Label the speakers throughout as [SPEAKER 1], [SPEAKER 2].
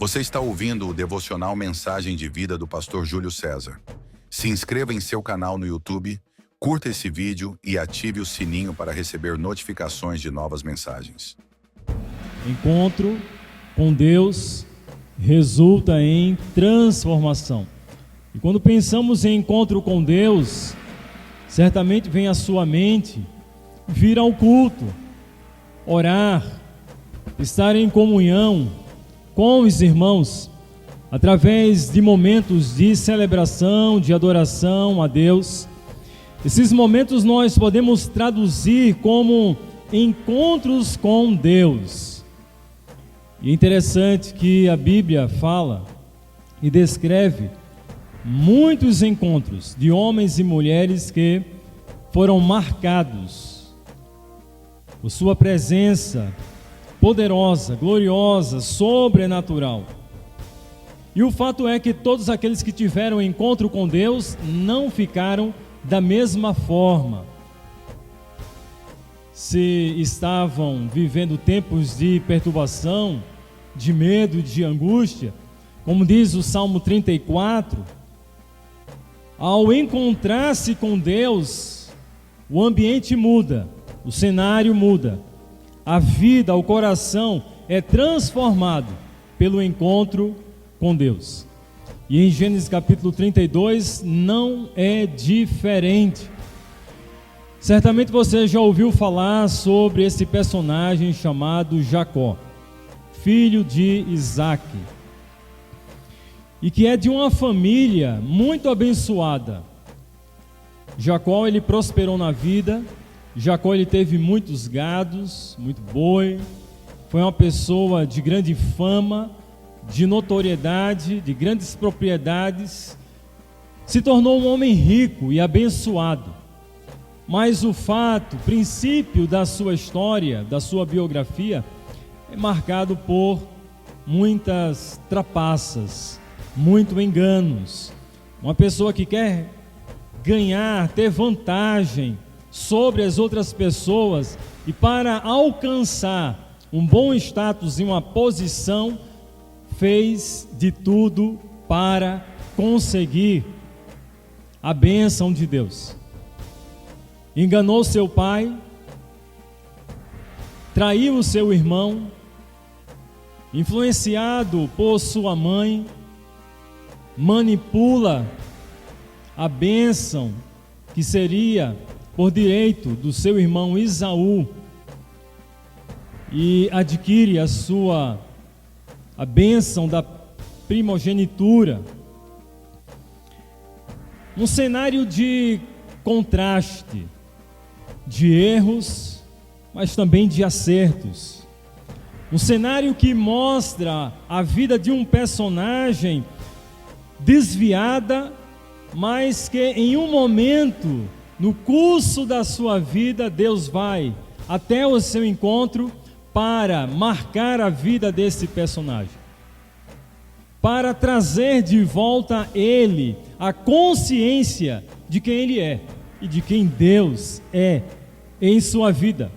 [SPEAKER 1] Você está ouvindo o devocional Mensagem de Vida do Pastor Júlio César. Se inscreva em seu canal no YouTube, curta esse vídeo e ative o sininho para receber notificações de novas mensagens.
[SPEAKER 2] Encontro com Deus resulta em transformação. E quando pensamos em encontro com Deus, certamente vem à sua mente vir ao culto, orar, estar em comunhão com os irmãos, através de momentos de celebração, de adoração a Deus. Esses momentos nós podemos traduzir como encontros com Deus. E é interessante que a Bíblia fala e descreve muitos encontros de homens e mulheres que foram marcados por sua presença poderosa, gloriosa, sobrenatural. E o fato é que todos aqueles que tiveram encontro com Deus não ficaram da mesma forma. Se estavam vivendo tempos de perturbação, de medo, de angústia, como diz o Salmo 34, ao encontrar-se com Deus, o ambiente muda, o cenário muda, a vida, o coração é transformado pelo encontro com Deus. E em Gênesis capítulo 32 não é diferente. Certamente você já ouviu falar sobre esse personagem chamado Jacó, filho de Isaac, e que é de uma família muito abençoada. Jacó, ele prosperou na vida. Jacó, ele teve muitos gados, muito boi, foi uma pessoa de grande fama, de notoriedade, de grandes propriedades, se tornou um homem rico e abençoado. Mas o fato, o princípio da sua história, da sua biografia, é marcado por muitas trapaças, muitos enganos. Uma pessoa que quer ganhar, ter vantagem sobre as outras pessoas, e para alcançar um bom status e uma posição, fez de tudo para conseguir a bênção de Deus. Enganou seu pai, traiu o seu irmão, influenciado por sua mãe, manipula a bênção que seria por direito do seu irmão Esaú e adquire a bênção da primogenitura. Um cenário de contraste, de erros, mas também de acertos. Um cenário que mostra a vida de um personagem desviada, mas que em um momento, no curso da sua vida, Deus vai até o seu encontro para marcar a vida desse personagem, para trazer de volta a ele a consciência de quem ele é e de quem Deus é em sua vida.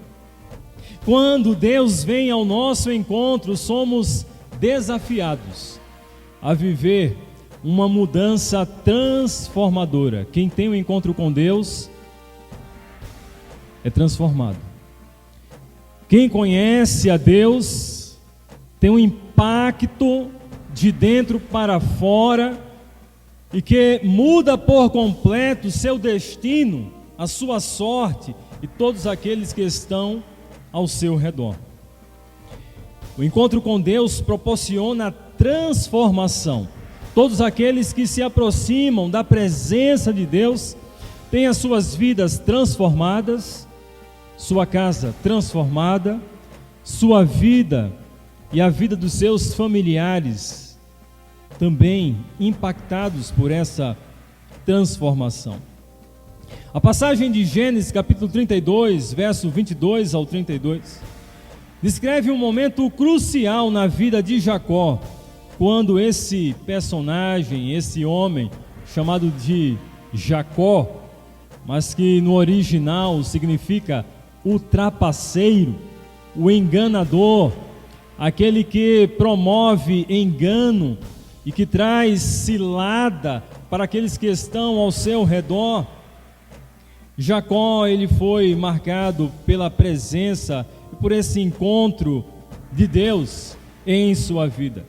[SPEAKER 2] Quando Deus vem ao nosso encontro, somos desafiados a viver uma mudança transformadora. Quem tem um encontro com Deus é transformado. Quem conhece a Deus tem um impacto de dentro para fora e que muda por completo seu destino, a sua sorte e todos aqueles que estão ao seu redor. O encontro com Deus proporciona transformação. Todos aqueles que se aproximam da presença de Deus têm as suas vidas transformadas, sua casa transformada, sua vida e a vida dos seus familiares também impactados por essa transformação. A passagem de Gênesis capítulo 32, verso 22 ao 32, descreve um momento crucial na vida de Jacó, quando esse personagem, esse homem chamado de Jacó, mas que no original significa o trapaceiro, o enganador, aquele que promove engano e que traz cilada para aqueles que estão ao seu redor. Jacó, ele foi marcado pela presença e por esse encontro de Deus em sua vida.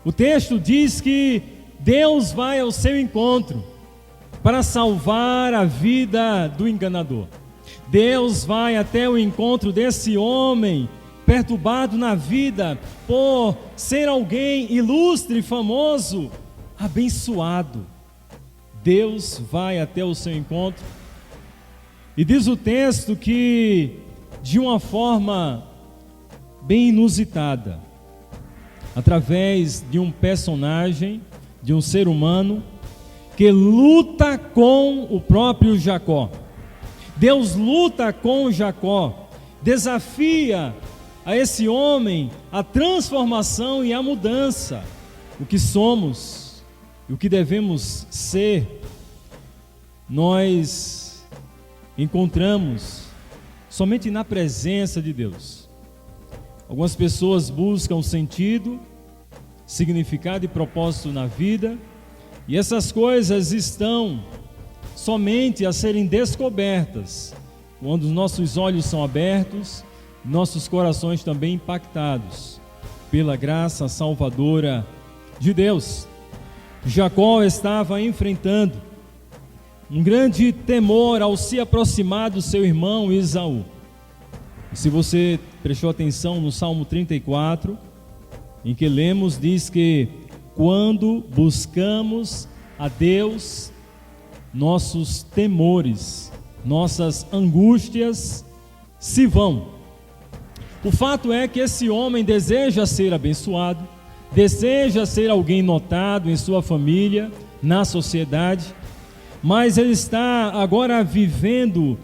[SPEAKER 2] O texto diz que Deus vai ao seu encontro para salvar a vida do enganador. Deus vai até o encontro desse homem perturbado na vida por ser alguém ilustre, famoso, abençoado. Deus vai até o seu encontro e diz o texto que de uma forma bem inusitada, através de um personagem, de um ser humano que luta com o próprio Jacó. Deus luta com Jacó, desafia a esse homem a transformação e a mudança, o que somos e o que devemos ser. Nós encontramos somente na presença de Deus. Algumas pessoas buscam sentido, significado e propósito na vida, e essas coisas estão somente a serem descobertas quando os nossos olhos são abertos, nossos corações também impactados pela graça salvadora de Deus. Jacó estava enfrentando um grande temor ao se aproximar do seu irmão Esaú. E se você prestou atenção no Salmo 34, em que lemos, diz que quando buscamos a Deus, nossos temores, nossas angústias se vão. O fato é que esse homem deseja ser abençoado, deseja ser alguém notado em sua família, na sociedade, mas ele está agora vivendo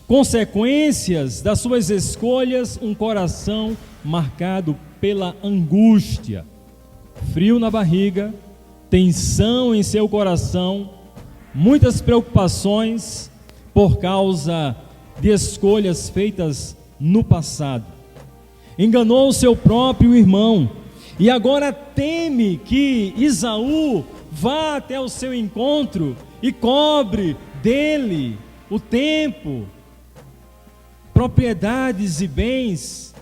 [SPEAKER 2] consequências das suas escolhas, um coração marcado pela angústia, frio na barriga, tensão em seu coração, muitas preocupações por causa de escolhas feitas no passado. Enganou o seu próprio irmão e agora teme que Esaú vá até o seu encontro e cobre dele o tempo, propriedades e bens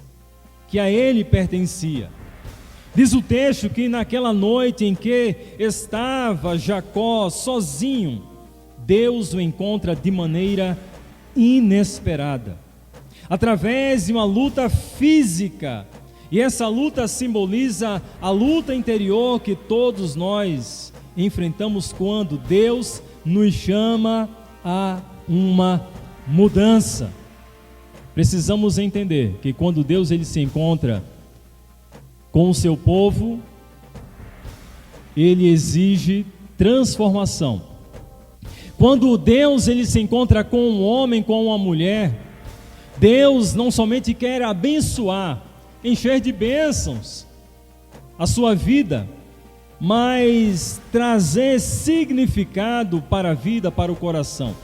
[SPEAKER 2] que a ele pertencia. Diz o texto que naquela noite em que estava Jacó sozinho, Deus o encontra de maneira inesperada, através de uma luta física, e essa luta simboliza a luta interior que todos nós enfrentamos quando Deus nos chama a uma mudança. Precisamos entender que quando Deus ele se encontra com o seu povo, ele exige transformação. Quando Deus ele se encontra com um homem, com uma mulher, Deus não somente quer abençoar, encher de bênçãos a sua vida, mas trazer significado para a vida, para o coração.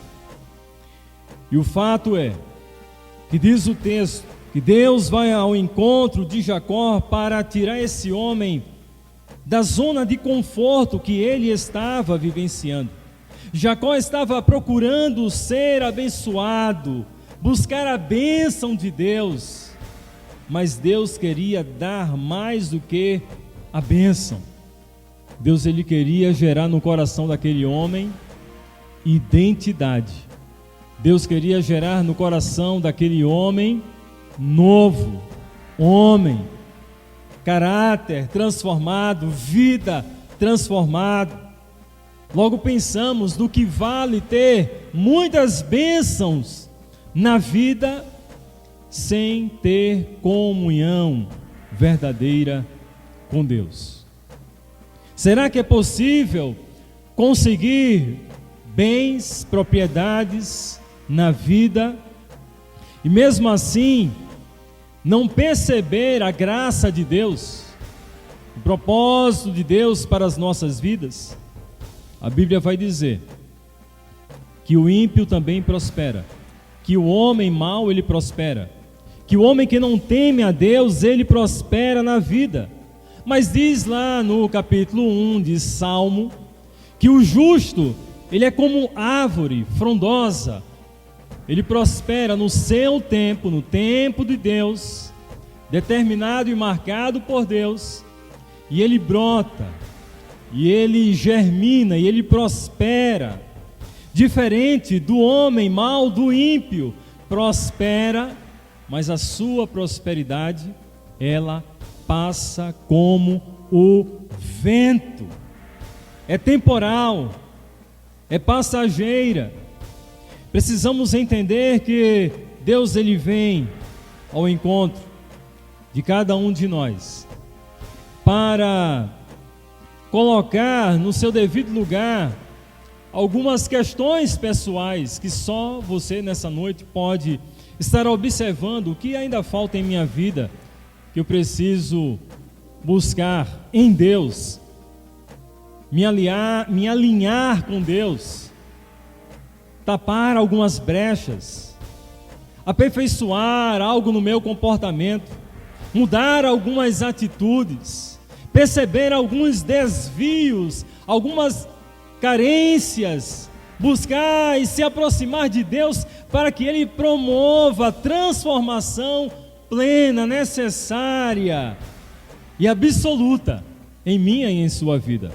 [SPEAKER 2] E o fato é que diz o texto que Deus vai ao encontro de Jacó para tirar esse homem da zona de conforto que ele estava vivenciando. Jacó estava procurando ser abençoado, buscar a bênção de Deus, mas Deus queria dar mais do que a bênção. Deus ele queria gerar no coração daquele homem identidade. Deus queria gerar no coração daquele homem novo, homem, caráter transformado, vida transformada. Logo pensamos do que vale ter muitas bênçãos na vida sem ter comunhão verdadeira com Deus. Será que é possível conseguir bens, propriedades na vida e mesmo assim não perceber a graça de Deus, o propósito de Deus para as nossas vidas? A Bíblia vai dizer que o ímpio também prospera, que o homem mau ele prospera, que o homem que não teme a Deus, ele prospera na vida. Mas diz lá no capítulo 1 de Salmo, que o justo, ele é como árvore frondosa, ele prospera no seu tempo, no tempo de Deus, determinado e marcado por Deus, e ele brota, e ele germina, e ele prospera, diferente do homem mau, do ímpio, prospera, mas a sua prosperidade, ela passa como o vento, é temporal, é passageira. Precisamos entender que Deus, ele vem ao encontro de cada um de nós para colocar no seu devido lugar algumas questões pessoais que só você nessa noite pode estar observando. O que ainda falta em minha vida que eu preciso buscar em Deus, me alinhar com Deus, tapar algumas brechas, aperfeiçoar algo no meu comportamento, mudar algumas atitudes, perceber alguns desvios, algumas carências, buscar e se aproximar de Deus para que Ele promova a transformação plena, necessária e absoluta em minha e em sua vida.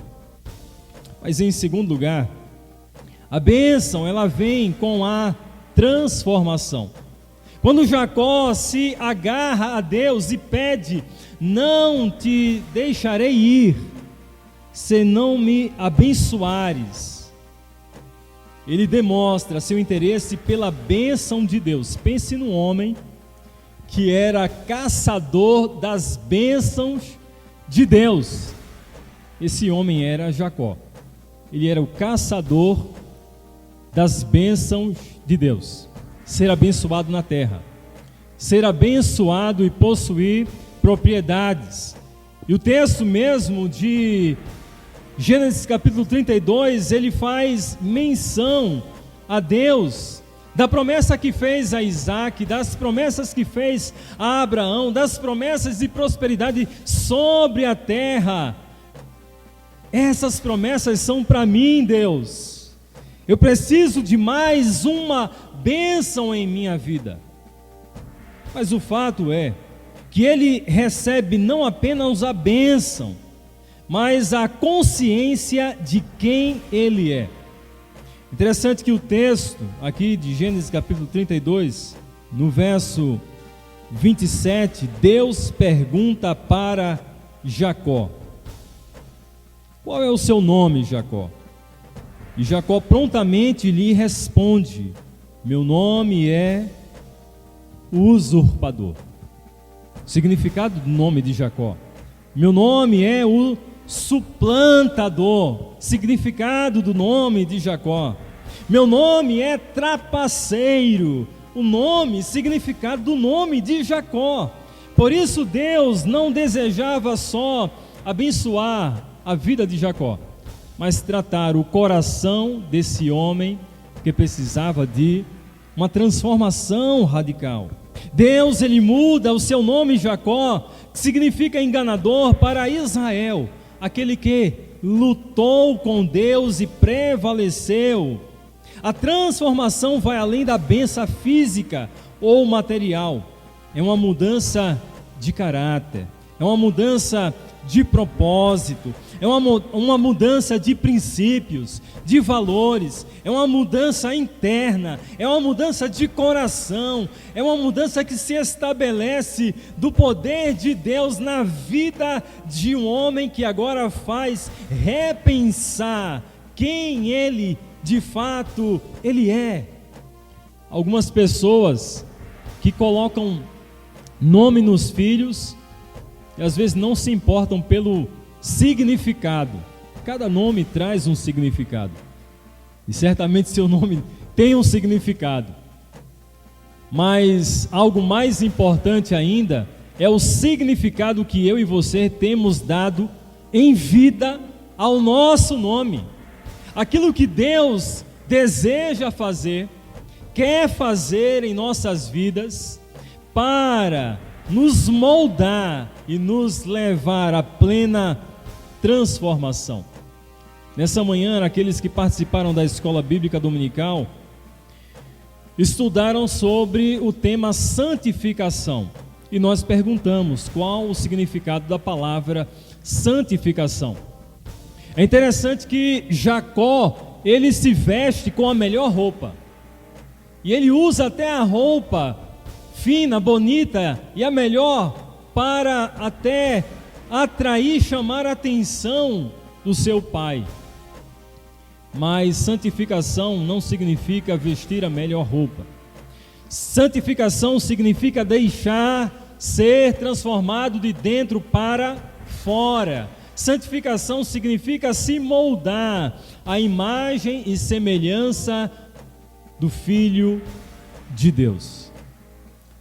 [SPEAKER 2] Mas em segundo lugar, a bênção, ela vem com a transformação. Quando Jacó se agarra a Deus e pede: não te deixarei ir, se não me abençoares, ele demonstra seu interesse pela bênção de Deus. Pense no homem que era caçador das bênçãos de Deus. Esse homem era Jacó. Ele era o caçador das bênçãos de Deus. Ser abençoado na terra, ser abençoado e possuir propriedades. E o texto mesmo de Gênesis capítulo 32, ele faz menção a Deus, da promessa que fez a Isaac, das promessas que fez a Abraão, das promessas de prosperidade sobre a terra. Essas promessas são para mim, Deus. Eu preciso de mais uma bênção em minha vida. Mas o fato é que ele recebe não apenas a bênção, mas a consciência de quem ele é. Interessante que o texto aqui de Gênesis capítulo 32, no verso 27, Deus pergunta para Jacó: qual é o seu nome, Jacó? E Jacó prontamente lhe responde: meu nome é usurpador. Significado do nome de Jacó: meu nome é o suplantador. Significado do nome de Jacó: meu nome é trapaceiro. O nome, significado do nome de Jacó. Por isso Deus não desejava só abençoar a vida de Jacó, mas tratar o coração desse homem que precisava de uma transformação radical. Deus, ele muda o seu nome Jacó, que significa enganador, para Israel, aquele que lutou com Deus e prevaleceu. A transformação vai além da bênção física ou material. É uma mudança de caráter, é uma mudança de propósito, é uma mudança de princípios, de valores, é uma mudança interna, é uma mudança de coração, é uma mudança que se estabelece do poder de Deus na vida de um homem que agora faz repensar quem ele de fato ele é. Algumas pessoas que colocam nome nos filhos e às vezes não se importam pelo significado. Cada nome traz um significado, e certamente seu nome tem um significado, mas algo mais importante ainda é o significado que eu e você temos dado em vida ao nosso nome. Aquilo que Deus deseja fazer, quer fazer em nossas vidas, para nos moldar e nos levar à plena transformação. Nessa manhã, aqueles que participaram da escola bíblica dominical estudaram sobre o tema santificação. E nós perguntamos qual o significado da palavra santificação. É interessante que Jacó, ele se veste com a melhor roupa. E ele usa até a roupa fina, bonita e a melhor para até atrair, chamar a atenção do seu pai. Mas santificação não significa vestir a melhor roupa. Santificação significa deixar ser transformado de dentro para fora. Santificação significa se moldar à imagem e semelhança do Filho de Deus.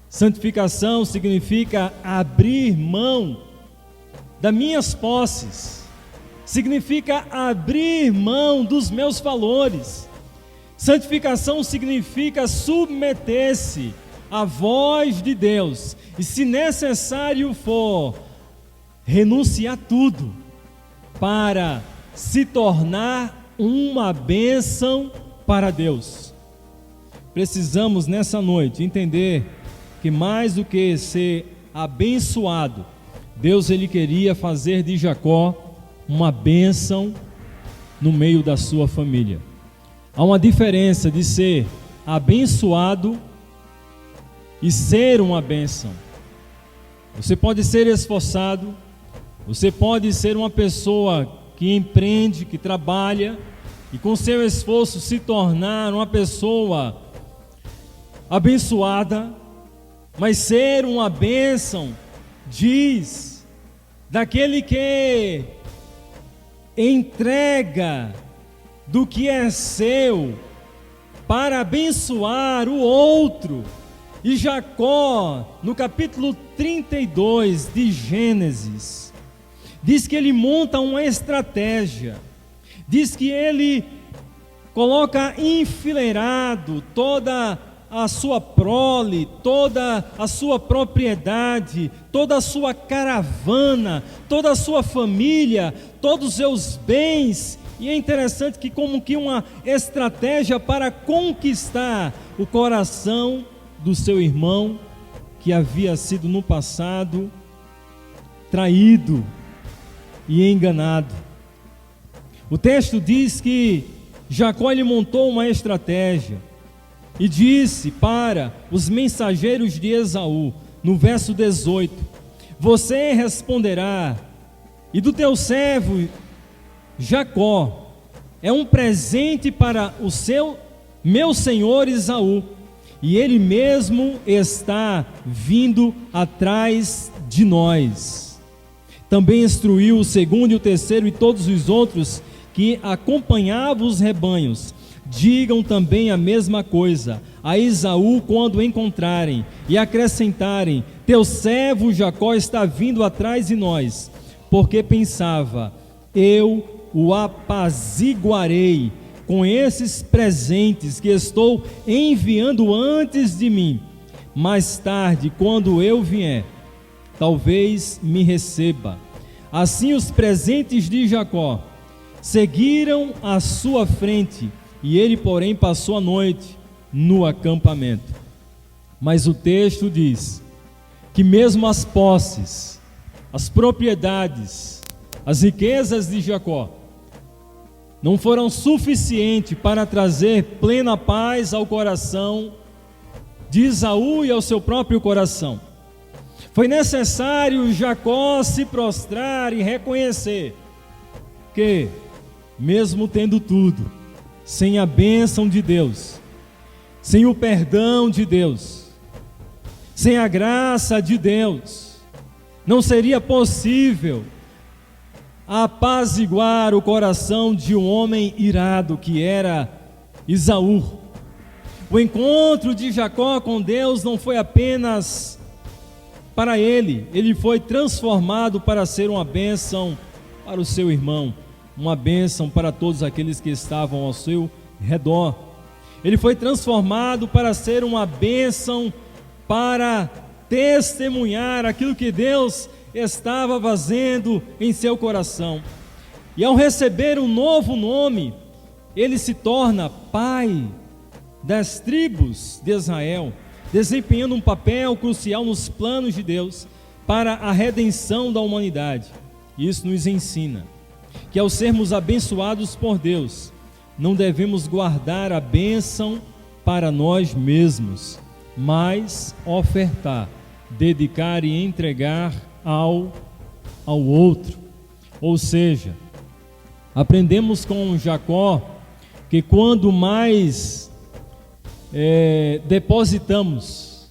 [SPEAKER 2] Santificação significa abrir mão das minhas posses, significa abrir mão dos meus valores. Santificação significa submeter-se à voz de Deus e, se necessário for, renunciar tudo para se tornar uma bênção para Deus. Precisamos nessa noite entender que mais do que ser abençoado, Deus ele queria fazer de Jacó uma bênção no meio da sua família. Há uma diferença de ser abençoado e ser uma bênção. Você pode ser esforçado, você pode ser uma pessoa que empreende, que trabalha, e com seu esforço se tornar uma pessoa abençoada, mas ser uma bênção diz daquele que entrega do que é seu para abençoar o outro. E Jacó, no capítulo 32 de Gênesis, diz que ele monta uma estratégia, diz que ele coloca enfileirado toda a sua prole, toda a sua propriedade, toda a sua caravana, toda a sua família, todos os seus bens. E é interessante que como que uma estratégia para conquistar o coração do seu irmão, que havia sido no passado traído e enganado. O texto diz que Jacó ele montou uma estratégia e disse para os mensageiros de Esaú, no verso 18: você responderá, e do teu servo Jacó é um presente para o meu senhor Esaú, e ele mesmo está vindo atrás de nós. Também instruiu o segundo e o terceiro e todos os outros que acompanhavam os rebanhos: digam também a mesma coisa a Esaú quando o encontrarem, e acrescentarem: teu servo Jacó está vindo atrás de nós, porque pensava: eu o apaziguarei com esses presentes que estou enviando antes de mim. Mais tarde, quando eu vier, talvez me receba. Assim os presentes de Jacó seguiram à sua frente, e ele, porém, passou a noite no acampamento. Mas o texto diz que mesmo as posses, as propriedades, as riquezas de Jacó não foram suficientes para trazer plena paz ao coração de Esaú e ao seu próprio coração. Foi necessário Jacó se prostrar e reconhecer que, mesmo tendo tudo, sem a bênção de Deus, sem o perdão de Deus, sem a graça de Deus, não seria possível apaziguar o coração de um homem irado que era Esaú. O encontro de Jacó com Deus não foi apenas para ele foi transformado para ser uma bênção para o seu irmão, uma bênção para todos aqueles que estavam ao seu redor. Ele foi transformado para ser uma bênção para testemunhar aquilo que Deus estava fazendo em seu coração. E ao receber um novo nome, ele se torna pai das tribos de Israel, desempenhando um papel crucial nos planos de Deus para a redenção da humanidade. Isso nos ensina que ao sermos abençoados por Deus, não devemos guardar a bênção para nós mesmos, mas ofertar, dedicar e entregar ao outro. Ou seja, aprendemos com Jacó que quando mais depositamos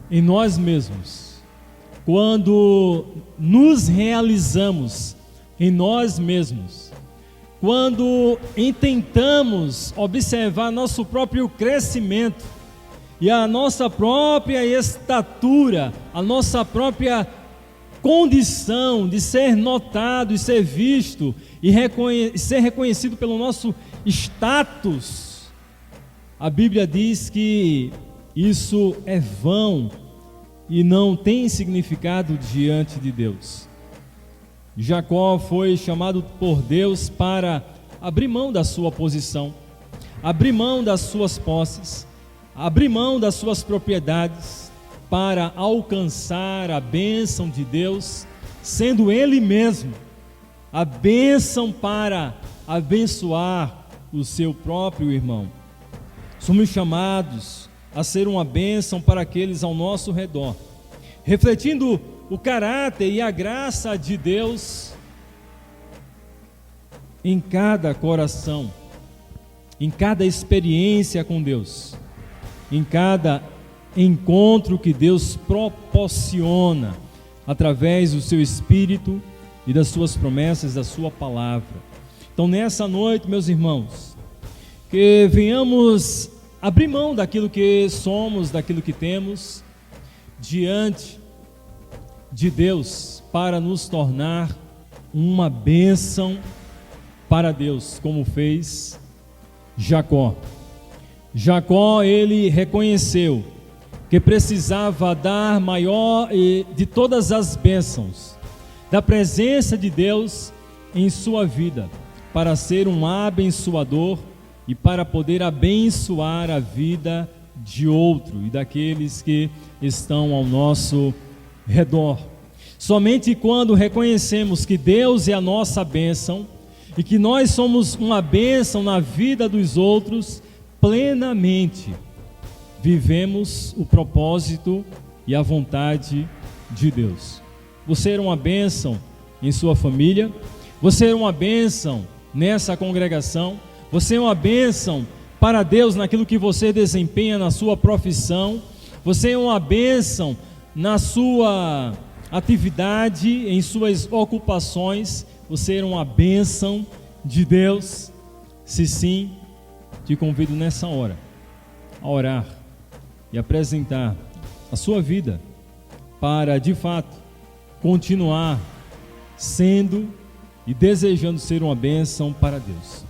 [SPEAKER 2] em nós mesmos, quando nos realizamos em nós mesmos, quando intentamos observar nosso próprio crescimento e a nossa própria estatura, a nossa própria condição de ser notado e ser visto e ser reconhecido pelo nosso status, a Bíblia diz que isso é vão e não tem significado diante de Deus. Jacó foi chamado por Deus para abrir mão da sua posição, abrir mão das suas posses, abrir mão das suas propriedades para alcançar a bênção de Deus, sendo Ele mesmo a bênção para abençoar o seu próprio irmão. Somos chamados a ser uma bênção para aqueles ao nosso redor, refletindo o caráter e a graça de Deus em cada coração, em cada experiência com Deus, em cada encontro que Deus proporciona através do seu Espírito e das suas promessas, da sua palavra. Então nessa noite, meus irmãos, que venhamos abrir mão daquilo que somos, daquilo que temos, diante de Deus, para nos tornar uma bênção para Deus, como fez Jacó. Jacó, ele reconheceu que precisava dar maior de todas as bênçãos, da presença de Deus em sua vida, para ser um abençoador e para poder abençoar a vida de outro e daqueles que estão ao nosso redor. Somente quando reconhecemos que Deus é a nossa bênção e que nós somos uma bênção na vida dos outros, plenamente vivemos o propósito e a vontade de Deus. Você é uma bênção em sua família, você é uma bênção nessa congregação, você é uma bênção para Deus naquilo que você desempenha na sua profissão, você é uma bênção na sua atividade, em suas ocupações, você é uma bênção de Deus. Se sim, te convido nessa hora a orar e apresentar a sua vida para, de fato, continuar sendo e desejando ser uma bênção para Deus.